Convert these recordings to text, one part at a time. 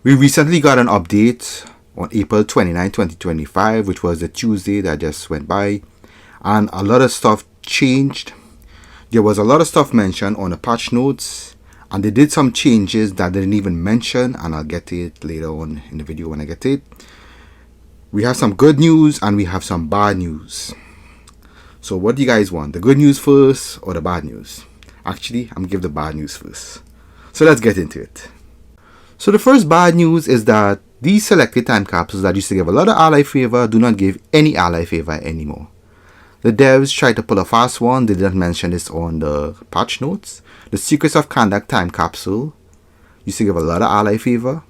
We recently got an update on April 29, 2025, which was the Tuesday that just went by, and a lot of stuff changed. There was a lot of stuff mentioned on the patch notes, and they did some changes that they didn't even mention, and I'll get to it later on in the video when I get to it. We have some good news and we have some bad news. So what do you guys want? The good news first or the bad news? Actually, I'm going to give the bad news first. So let's get into it. So the first bad news is that these selected time capsules that used to give a lot of ally favor do not give any ally favor anymore. The devs tried to pull a fast one. They didn't mention this on the patch notes. The Secrets of Kandak time capsule used to give a lot of ally favor.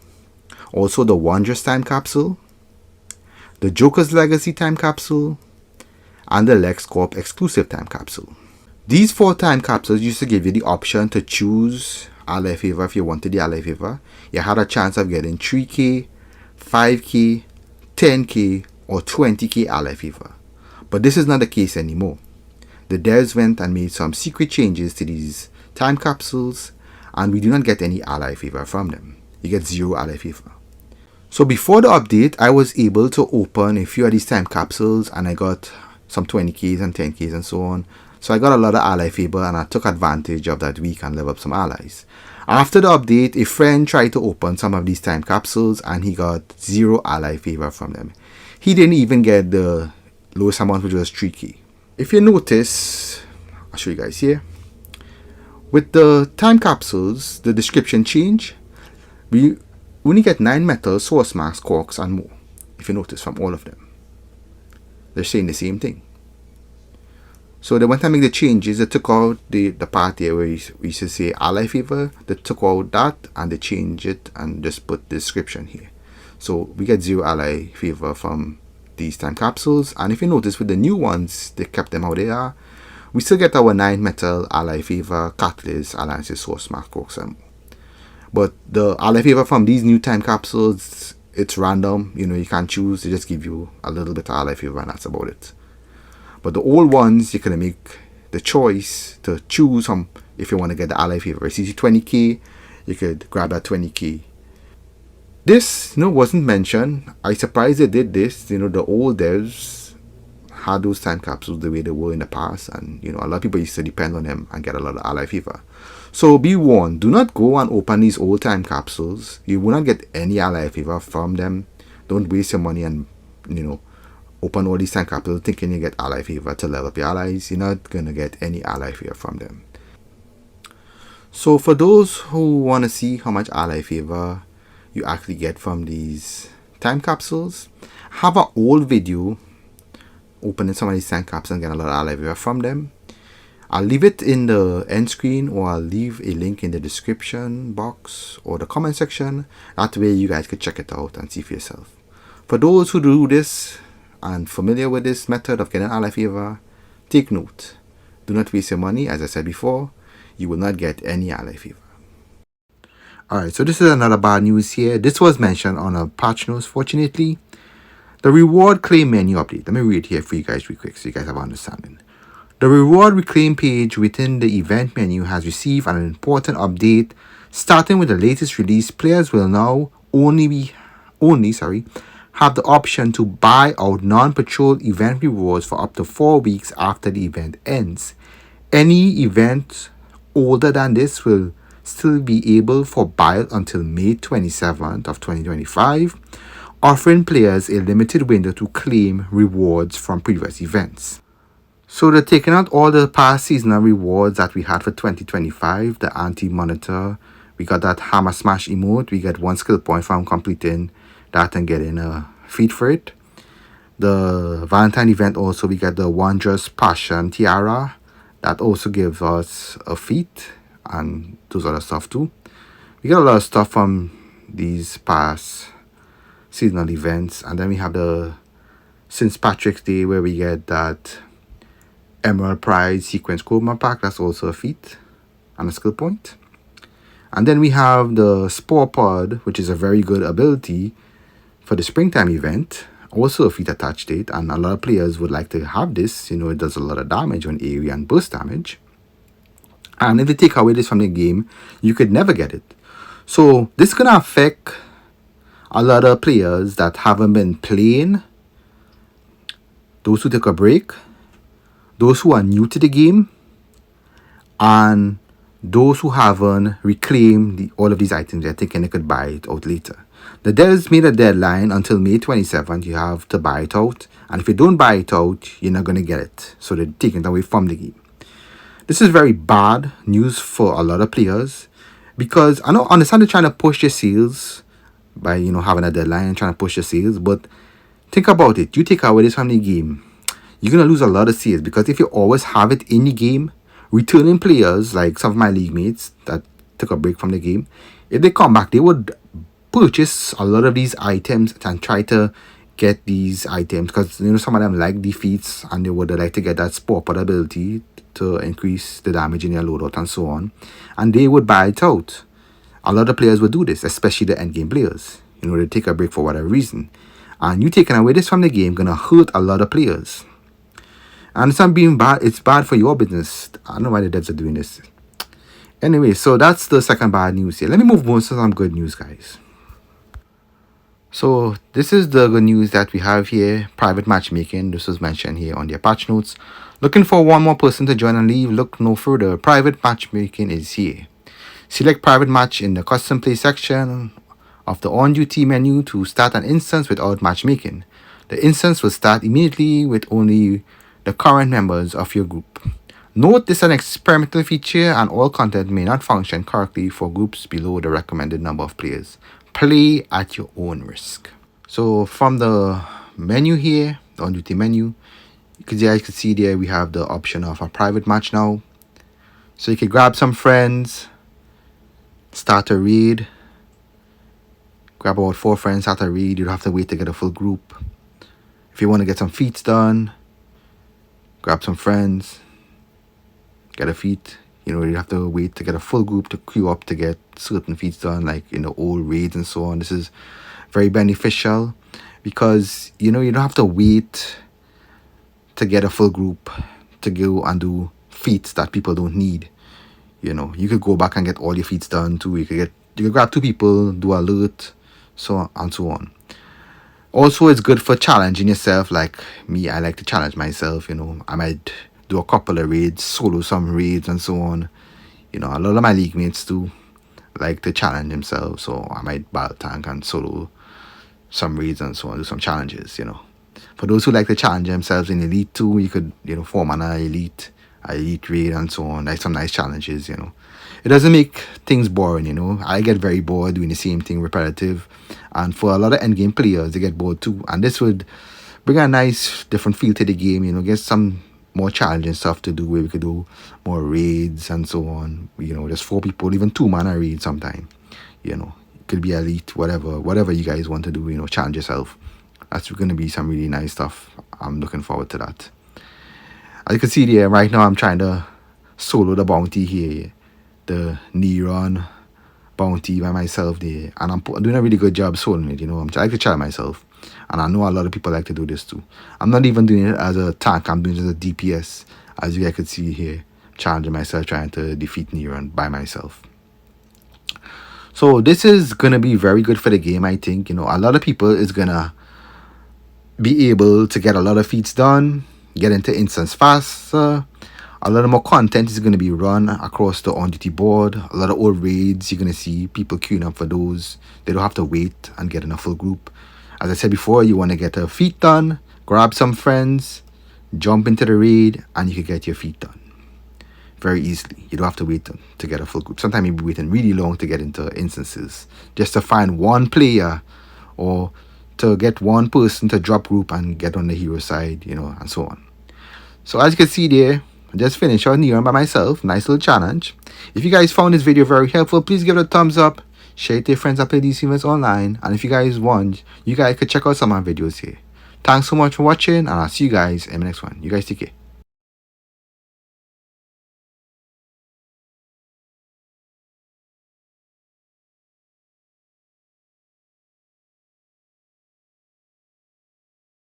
Also the Wondrous time capsule, the Joker's Legacy time capsule, and the LexCorp exclusive time capsule. These 4 time capsules used to give you the option to choose ally favor if you wanted the ally favor. You had a chance of getting 3k, 5k, 10k, or 20k ally favor. But this is not the case anymore. The devs went and made some secret changes to these time capsules, and we do not get any ally favor from them. You get 0 ally favor. So before the update, I was able to open a few of these time capsules, and I got some 20ks and 10ks and so on. So I got a lot of ally favor, and I took advantage of that week and level up some allies. After the update, a friend tried to open some of these time capsules, and he got 0 ally favor from them. He didn't even get the lowest amount, which was 3k. If you notice, I'll show you guys here. With the time capsules, the description change. We only get 9 metal, source marks, corks, and more. If you notice from all of them, they're saying the same thing. So they went and make the changes. They took out the part here where we used to say ally favor. They took out that and they changed it and just put the description here. So we get 0 ally favor from these time capsules. And if you notice with the new ones, they kept them how they are. We still get our 9 metal, ally favor, catalyst, alliances, source mark, corks, and more. But the ally favor from these new time capsules, it's random. You can't choose. They just give you a little bit of ally favor and that's about it. But the old ones, you can make the choice to choose from if you want to get the ally favor. If you see 20k, you could grab that 20k. This, wasn't mentioned. I'm surprised they did this. The old devs had those time capsules the way they were in the past, and a lot of people used to depend on them and get a lot of ally favor. So be warned, do not go and open these old time capsules. You will not get any ally favor from them. Don't waste your money and open all these time capsules thinking you get ally favor to level up your allies. You're not gonna get any ally favor from them. So for those who want to see how much ally favor you actually get from these time capsules, I have an old video opening some of these time capsules and getting a lot of ally favor from them. I'll leave it in the end screen, or I'll leave a link in the description box or the comment section. That way you guys could check it out and see for yourself. For those who do this and familiar with this method of getting ally favor, take note. Do not waste your money. As I said before, you will not get any ally favor. Alright, so this is another bad news here. This was mentioned on a patch notes, fortunately. The reward claim menu update. Let me read it here for you guys real quick so you guys have an understanding. The reward reclaim page within the event menu has received an important update. Starting with the latest release, players will now only have the option to buy out non-patrol event rewards for up to 4 weeks after the event ends. Any event older than this will still be able for buyout until May 27th of 2025, offering players a limited window to claim rewards from previous events. So they're taking out all the past seasonal rewards that we had for 2025, the anti-monitor. We got that hammer smash emote. We get 1 skill point from completing that and getting a feat for it. The Valentine event also, we get the Wondrous Passion Tiara. That also gives us a feat and those other stuff too. We get a lot of stuff from these past seasonal events. And then we have the St. Patrick's Day where we get that Emerald Prize Sequence Chroma Pack. That's also a feat and a skill point. And then we have the Spore Pod, which is a very good ability for the springtime event. Also a feat attached to it, and a lot of players would like to have this. It does a lot of damage on area and burst damage. And if they take away this from the game, you could never get it. So this is going to affect a lot of players that haven't been playing, those who took a break, those who are new to the game, and those who haven't reclaimed all of these items. They're thinking they could buy it out later. The devs made a deadline until May 27th. You have to buy it out. And if you don't buy it out, you're not going to get it. So they're taking it away from the game. This is very bad news for a lot of players. Because I understand they're trying to push your sales by, having a deadline and trying to push your sales. But think about it. You take away this from the game, you're going to lose a lot of sales. Because if you always have it in your game, returning players, like some of my league mates that took a break from the game, if they come back, they would purchase a lot of these items and try to get these items, because some of them like defeats and they would like to get that sport ability to increase the damage in their loadout and so on, and they would buy it out. A lot of players would do this, especially the end game players. They take a break for whatever reason, and you taking away this from the game gonna hurt a lot of players. And it's not being bad, it's bad for your business. I don't know why the devs are doing this. Anyway, so that's the second bad news here. Let me move on to some good news, guys. So this is the good news that we have here. Private matchmaking. This was mentioned here on their patch notes. Looking for one more person to join and leave? Look no further. Private matchmaking is here. Select private match in the custom play section of the on duty menu to start an instance without matchmaking. The instance will start immediately with only the current members of your group. Note this is an experimental feature and all content may not function correctly for groups below the recommended number of players. Play at your own risk. So from the menu here, the on duty menu, you guys can see there we have the option of a private match now. So you can grab some friends, start a raid, grab about 4 friends, start a raid. You don't have to wait to get a full group. If you want to get some feats done, grab some friends, get a feat. You have to wait to get a full group to queue up to get certain feats done, like in the old raids and so on. This is very beneficial because you don't have to wait to get a full group to go and do feats that people don't need. You could go back and get all your feats done too. You could grab 2 people, do alert, so on and so on. Also, it's good for challenging yourself. Like me, I like to challenge myself. I might do a couple of raids, solo some raids and so on. A lot of my league mates do like to challenge themselves, so I might battle tank and solo some raids and so on, do some challenges. For those who like to challenge themselves in Elite 2, you could form an elite raid and so on, like some nice challenges. It doesn't make things boring. I get very bored doing the same thing repetitive, and for a lot of endgame players they get bored too, and this would bring a nice different feel to the game. Get some more challenging stuff to do where we could do more raids and so on. Just 4 people, even 2-man a raid sometime. It could be elite, whatever you guys want to do. Challenge yourself. That's going to be some really nice stuff. I'm looking forward to that. As you can see there, right now I'm trying to solo the bounty here, the Neron bounty by myself there, and I'm doing a really good job soloing it. I'm trying to challenge myself. And I know a lot of people like to do this too. I'm not even doing it as a tank, I'm doing it as a DPS. As you guys could see here, challenging myself, trying to defeat Neron by myself. So this is going to be very good for the game, I think. A lot of people is going to be able to get a lot of feats done, get into instance faster. A lot of more content is going to be run across the on-duty board. A lot of old raids, you're going to see people queuing up for those. They don't have to wait and get in a full group. As I said before, you want to get a feat done, grab some friends, jump into the raid, and you can get your feat done very easily. You don't have to wait to get a full group. Sometimes you'll be waiting really long to get into instances just to find one player or to get one person to drop group and get on the hero side, and so on. So as you can see there, I just finished on Neon by myself. Nice little challenge. If you guys found this video very helpful, please give it a thumbs up. Share it to your friends that play DC events online. And if you guys want, you guys could check out some of my videos here. Thanks so much for watching, and I'll see you guys in the next one. You guys take care.